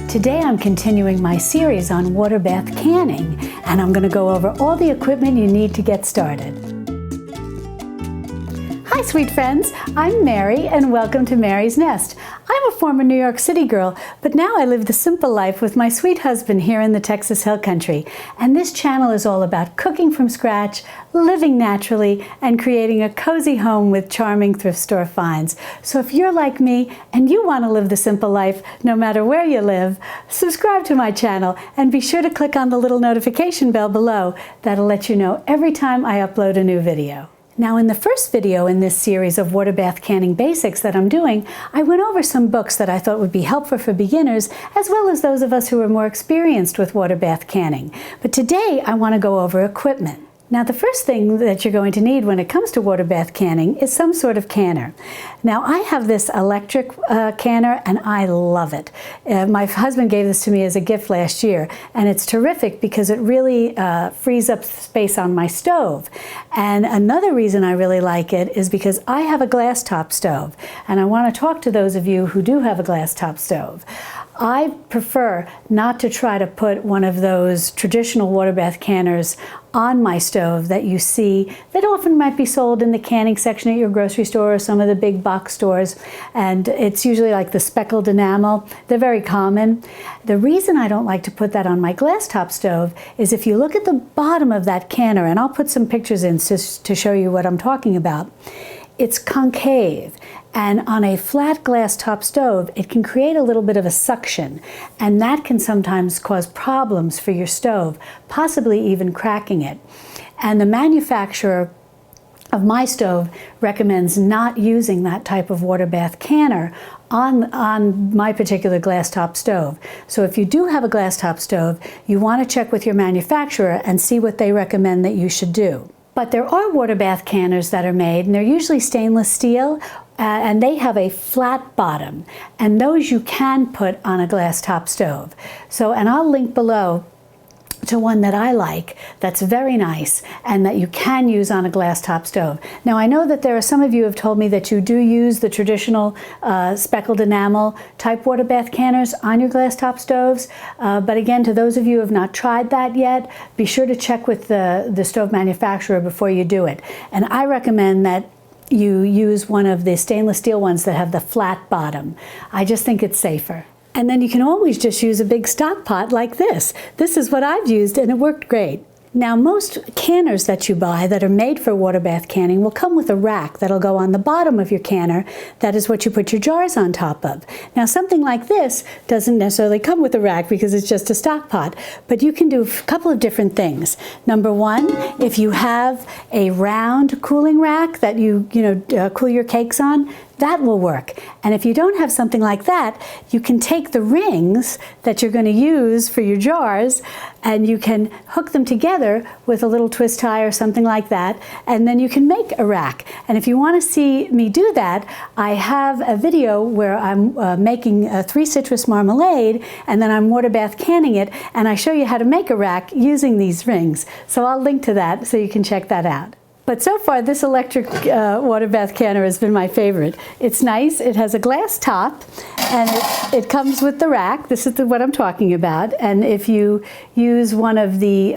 Today I'm continuing my series on water bath canning, and I'm going to go over all the equipment you need to get started. Hi sweet friends, I'm Mary and welcome to Mary's Nest. I'm a former New York City girl, but now I live the simple life with my sweet husband here in the Texas Hill Country. And this channel is all about cooking from scratch, living naturally, and creating a cozy home with charming thrift store finds. So if you're like me and you want to live the simple life no matter where you live, subscribe to my channel and be sure to click on the little notification bell below. That'll let you know every time I upload a new video. Now, in the first video in this series of water bath canning basics that I'm doing, I went over some books that I thought would be helpful for beginners, as well as those of us who are more experienced with water bath canning. But today, I want to go over equipment. Now, the first thing that you're going to need when it comes to water bath canning is some sort of canner. Now, I have this electric canner, and I love it. My husband gave this to me as a gift last year, and it's terrific because it really frees up space on my stove. And another reason I really like it is because I have a glass top stove, and I want to talk to those of you who do have a glass top stove. I prefer not to try to put one of those traditional water bath canners on my stove that you see that often might be sold in the canning section at your grocery store or some of the big box stores. And it's usually like the speckled enamel. They're very common. The reason I don't like to put that on my glass top stove is if you look at the bottom of that canner, and I'll put some pictures in to show you what I'm talking about, it's concave. And on a flat glass top stove, it can create a little bit of a suction, and that can sometimes cause problems for your stove, possibly even cracking it. And the manufacturer of my stove recommends not using that type of water bath canner on my particular glass top stove. So if you do have a glass top stove, you want to check with your manufacturer and see what they recommend that you should do. But there are water bath canners that are made, and they're usually stainless steel, and they have a flat bottom, and those you can put on a glass top stove. So, and I'll link below to one that I like that's very nice and that you can use on a glass top stove. Now, I know that there are some of you who have told me that you do use the traditional speckled enamel type water bath canners on your glass top stoves, but again, to those of you who have not tried that yet, be sure to check with the stove manufacturer before you do it. And I recommend that you use one of the stainless steel ones that have the flat bottom. I just think it's safer. And then you can always just use a big stock pot like this. This is what I've used and it worked great. Now, most canners that you buy that are made for water bath canning will come with a rack that'll go on the bottom of your canner. That is what you put your jars on top of. Now, something like this doesn't necessarily come with a rack because it's just a stock pot, but you can do a couple of different things. Number one, if you have a round cooling rack that you cool your cakes on, that will work. And if you don't have something like that, you can take the rings that you're going to use for your jars and you can hook them together with a little twist tie or something like that, and then you can make a rack. And if you want to see me do that, I have a video where I'm making a 3 citrus marmalade, and then I'm water bath canning it, and I show you how to make a rack using these rings. So I'll link to that so you can check that out. But so far, this electric water bath canner has been my favorite. It's nice, it has a glass top, and it comes with the rack. This is what I'm talking about. And if you use one of the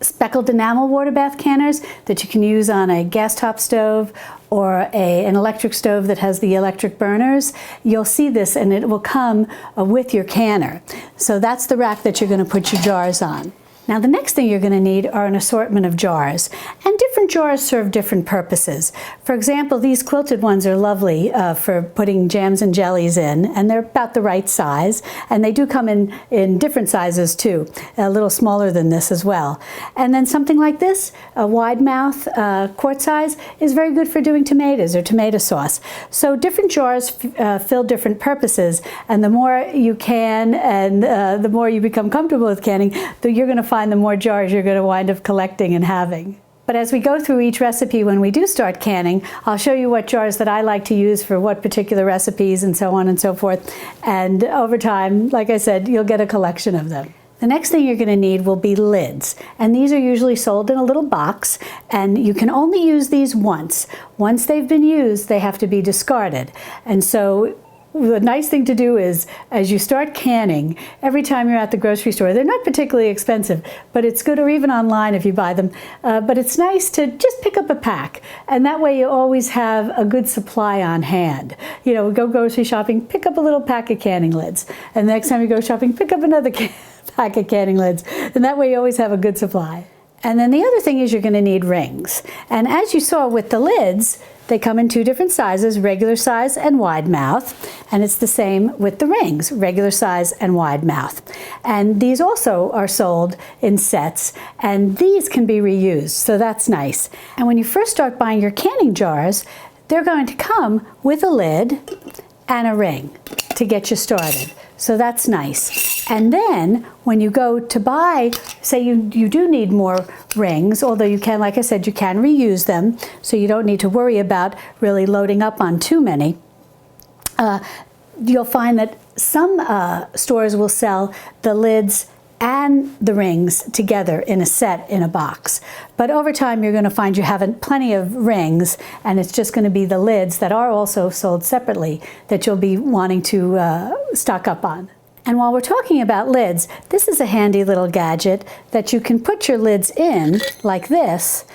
speckled enamel water bath canners that you can use on a gas top stove or an electric stove that has the electric burners, you'll see this and it will come with your canner. So that's the rack that you're going to put your jars on. Now, the next thing you're going to need are an assortment of jars, and different jars serve different purposes. For example, these quilted ones are lovely for putting jams and jellies in, and they're about the right size, and they do come in different sizes too, a little smaller than this as well. And then something like this, a wide mouth quart size, is very good for doing tomatoes or tomato sauce. So different jars fill different purposes, and the more you can and the more you become comfortable with canning, you're going to find the more jars you're going to wind up collecting and having. But as we go through each recipe when we do start canning, I'll show you what jars that I like to use for what particular recipes and so on and so forth. And over time, like I said, you'll get a collection of them. The next thing you're going to need will be lids, and these are usually sold in a little box, and you can only use these once. Once they've been used, they have to be discarded. And so the nice thing to do is, as you start canning, every time you're at the grocery store, they're not particularly expensive, but it's good, or even online if you buy them, but it's nice to just pick up a pack, and that way you always have a good supply on hand. You know, go grocery shopping, pick up a little pack of canning lids, and the next time you go shopping, pick up another pack of canning lids, and that way you always have a good supply. And then the other thing is you're going to need rings. And as you saw with the lids, they come in 2 different sizes, regular size and wide mouth. And it's the same with the rings, regular size and wide mouth. And these also are sold in sets, and these can be reused, so that's nice. And when you first start buying your canning jars, they're going to come with a lid and a ring to get you started. So that's nice. And then when you go to buy, say you do need more rings, although you can, like I said, you can reuse them, so you don't need to worry about really loading up on too many. You'll find that some stores will sell the lids and the rings together in a set in a box. But over time you're going to find you have plenty of rings, and it's just going to be the lids that are also sold separately that you'll be wanting to stock up on. And while we're talking about lids, this is a handy little gadget that you can put your lids in like this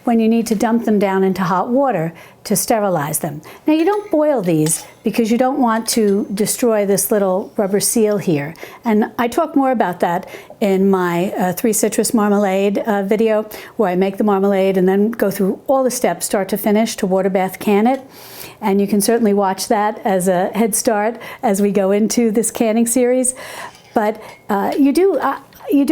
when you need to dump them down into hot water to sterilize them. Now, you don't boil these because you don't want to destroy this little rubber seal here. And I talk more about that in my 3 citrus marmalade video, where I make the marmalade and then go through all the steps, start to finish, to water bath can it. And you can certainly watch that as a head start as we go into this canning series. But you do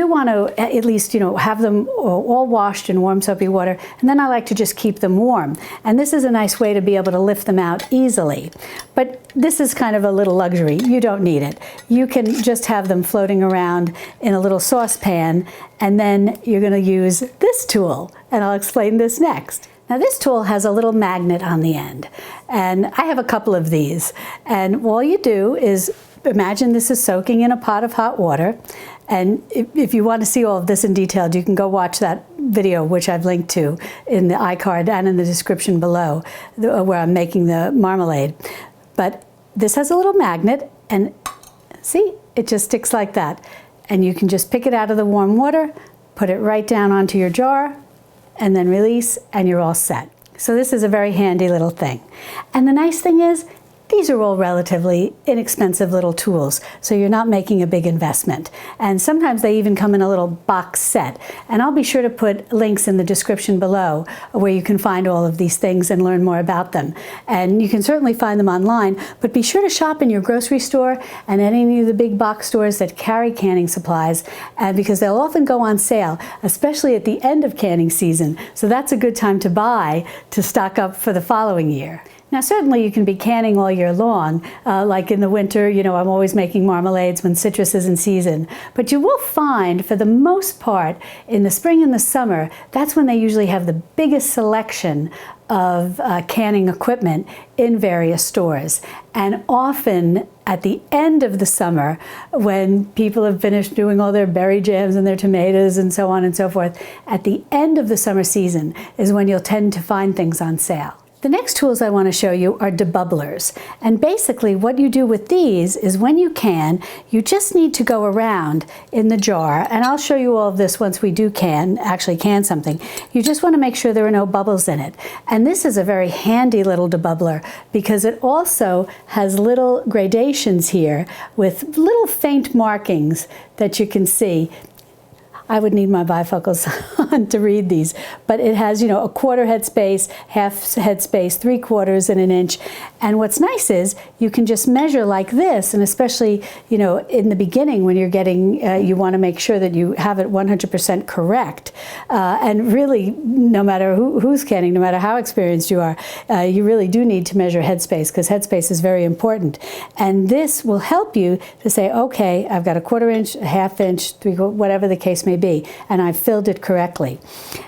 want to at least, have them all washed in warm soapy water, and then I like to just keep them warm. And this is a nice way to be able to lift them out easily. But this is kind of a little luxury. You don't need it. You can just have them floating around in a little saucepan, and then you're going to use this tool, and I'll explain this next. Now, this tool has a little magnet on the end, and I have a couple of these. And all you do is imagine this is soaking in a pot of hot water. And if you want to see all of this in detail, you can go watch that video, which I've linked to in the iCard and in the description below, where I'm making the marmalade. But this has a little magnet, and see, it just sticks like that. And you can just pick it out of the warm water, put it right down onto your jar, and then release, and you're all set. So this is a very handy little thing. And the nice thing is, these are all relatively inexpensive little tools, so you're not making a big investment. And sometimes they even come in a little box set. And I'll be sure to put links in the description below where you can find all of these things and learn more about them. And you can certainly find them online, but be sure to shop in your grocery store and any of the big box stores that carry canning supplies, because they'll often go on sale, especially at the end of canning season. So that's a good time to buy to stock up for the following year. Now, certainly you can be canning all year long, like in the winter, I'm always making marmalades when citrus is in season. But you will find, for the most part, in the spring and the summer, that's when they usually have the biggest selection of canning equipment in various stores. And often at the end of the summer, when people have finished doing all their berry jams and their tomatoes and so on and so forth, at the end of the summer season is when you'll tend to find things on sale. The next tools I want to show you are debubblers. And basically what you do with these is when you can, you just need to go around in the jar, and I'll show you all of this once we do actually can something. You just want to make sure there are no bubbles in it. And this is a very handy little debubbler because it also has little gradations here with little faint markings that you can see. I would need my bifocals on to read these, but it has, a 1/4 head space, 1/2 head space, 3/4 and 1 inch. And what's nice is you can just measure like this, and especially, in the beginning when you're getting, you want to make sure that you have it 100% correct. And really, no matter who's canning, no matter how experienced you are, you really do need to measure headspace, because headspace is very important. And this will help you to say, okay, I've got a 1/4 inch, a 1/2 inch, 3/4, whatever the case may be, and I've filled it correctly.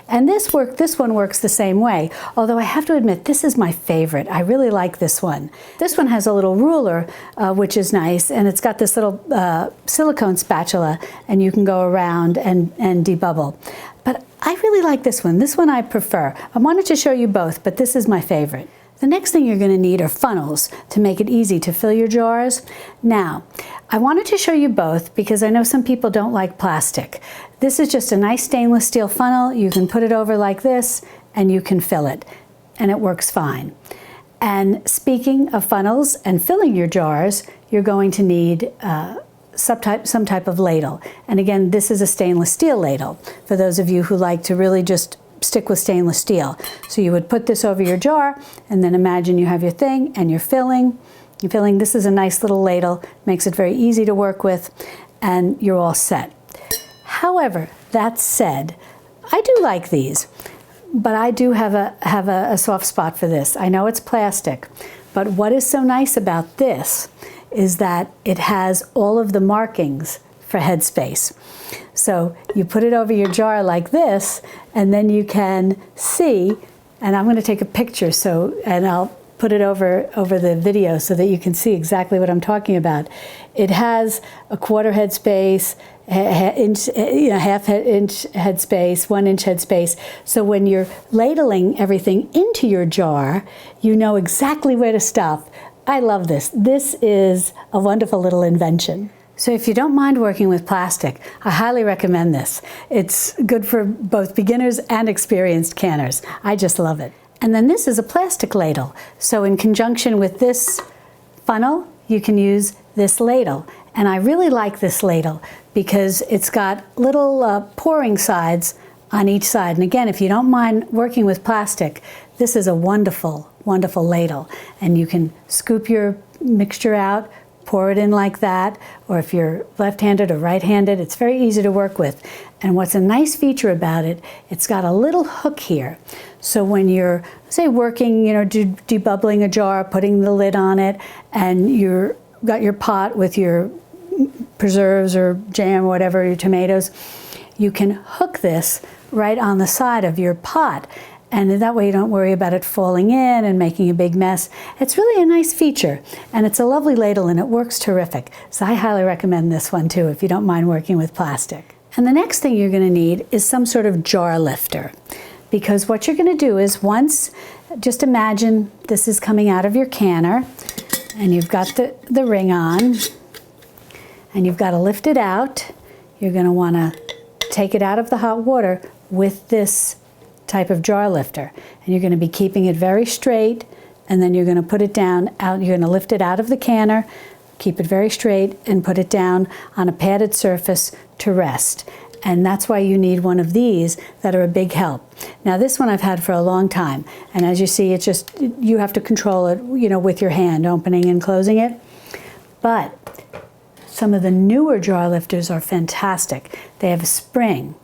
And this one works the same way, although I have to admit this is my favorite. I really like this one. This one has a little ruler, which is nice, and it's got this little silicone spatula, and you can go around and debubble. But I really like this one. This one I prefer. I wanted to show you both, but this is my favorite. The next thing you're going to need are funnels to make it easy to fill your jars. Now, I wanted to show you both because I know some people don't like plastic. This is just a nice stainless steel funnel. You can put it over like this and you can fill it, and it works fine. And speaking of funnels and filling your jars, you're going to need some type of ladle. And again, this is a stainless steel ladle for those of you who like to really just stick with stainless steel. So you would put this over your jar and then imagine you have your thing and you're filling. This is a nice little ladle, makes it very easy to work with, and you're all set. However, that said, I do like these, but I do have a soft spot for this. I know it's plastic, but what is so nice about this is that it has all of the markings for headspace. So you put it over your jar like this, and then you can see, and I'm going to take a picture, and I'll put it over the video so that you can see exactly what I'm talking about. It has a quarter headspace, half inch headspace, 1 inch headspace. So when you're ladling everything into your jar, you know exactly where to stop. I love this. This is a wonderful little invention. So if you don't mind working with plastic, I highly recommend this. It's good for both beginners and experienced canners. I just love it. And then this is a plastic ladle. So in conjunction with this funnel, you can use this ladle. And I really like this ladle because it's got little pouring sides on each side. And again, if you don't mind working with plastic, this is a wonderful, wonderful ladle. And you can scoop your mixture out, pour it in like that, or if you're left-handed or right-handed, it's very easy to work with. And what's a nice feature about it, it's got a little hook here. So when you're, say, working, debubbling a jar, putting the lid on it, and you've got your pot with your preserves or jam or whatever, your tomatoes, you can hook this right on the side of your pot. And that way you don't worry about it falling in and making a big mess. It's really a nice feature, and it's a lovely ladle, and it works terrific. So I highly recommend this one too if you don't mind working with plastic. And the next thing you're going to need is some sort of jar lifter, because what you're going to do is just imagine this is coming out of your canner, and you've got the ring on, and you've got to lift it out. You're going to want to take it out of the hot water with this type of jar lifter, and you're going to be keeping it very straight, and then you're going to put it down out. You're going to lift it out of the canner, keep it very straight, and put it down on a padded surface to rest. And that's why you need one of these that are a big help. Now this one I've had for a long time, and as you see, you have to control it, with your hand, opening and closing it. But some of the newer jar lifters are fantastic. They have a spring,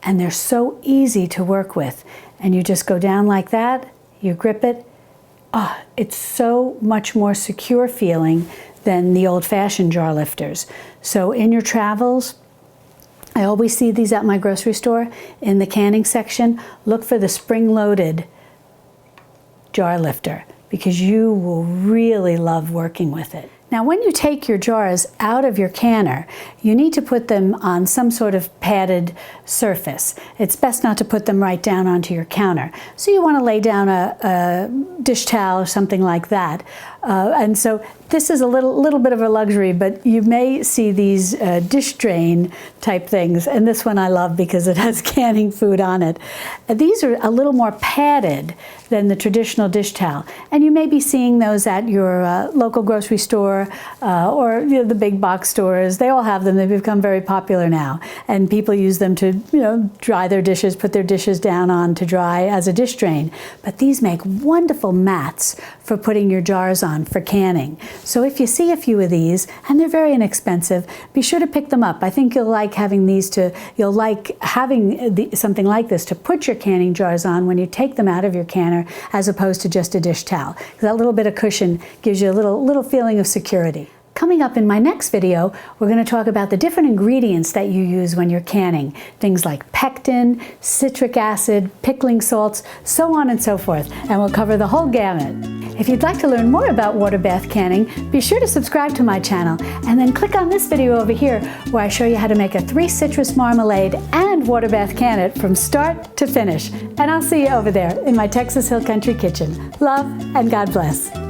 and they're so easy to work with. And you just go down like that, you grip it. Oh, it's so much more secure feeling than the old-fashioned jar lifters. So in your travels, I always see these at my grocery store in the canning section. Look for the spring-loaded jar lifter because you will really love working with it. Now, when you take your jars out of your canner, you need to put them on some sort of padded surface. It's best not to put them right down onto your counter. So you want to lay down a dish towel or something like that. And so this is a little bit of a luxury, but you may see these dish drain type things. And this one I love because it has canning food on it. These are a little more padded than the traditional dish towel. And you may be seeing those at your local grocery store or the big box stores. They all have them. They've become very popular now. And people use them to dry their dishes, put their dishes down on to dry as a dish drain. But these make wonderful mats for putting your jars on for canning. So if you see a few of these, and they're very inexpensive, be sure to pick them up. I think you'll like having something like this to put your canning jars on when you take them out of your canner, as opposed to just a dish towel. That little bit of cushion gives you a little feeling of security. Coming up in my next video, we're going to talk about the different ingredients that you use when you're canning. Things like pectin, citric acid, pickling salts, so on and so forth. And we'll cover the whole gamut. If you'd like to learn more about water bath canning, be sure to subscribe to my channel and then click on this video over here where I show you how to make a 3-citrus marmalade and water bath can it from start to finish. And I'll see you over there in my Texas Hill Country kitchen. Love and God bless.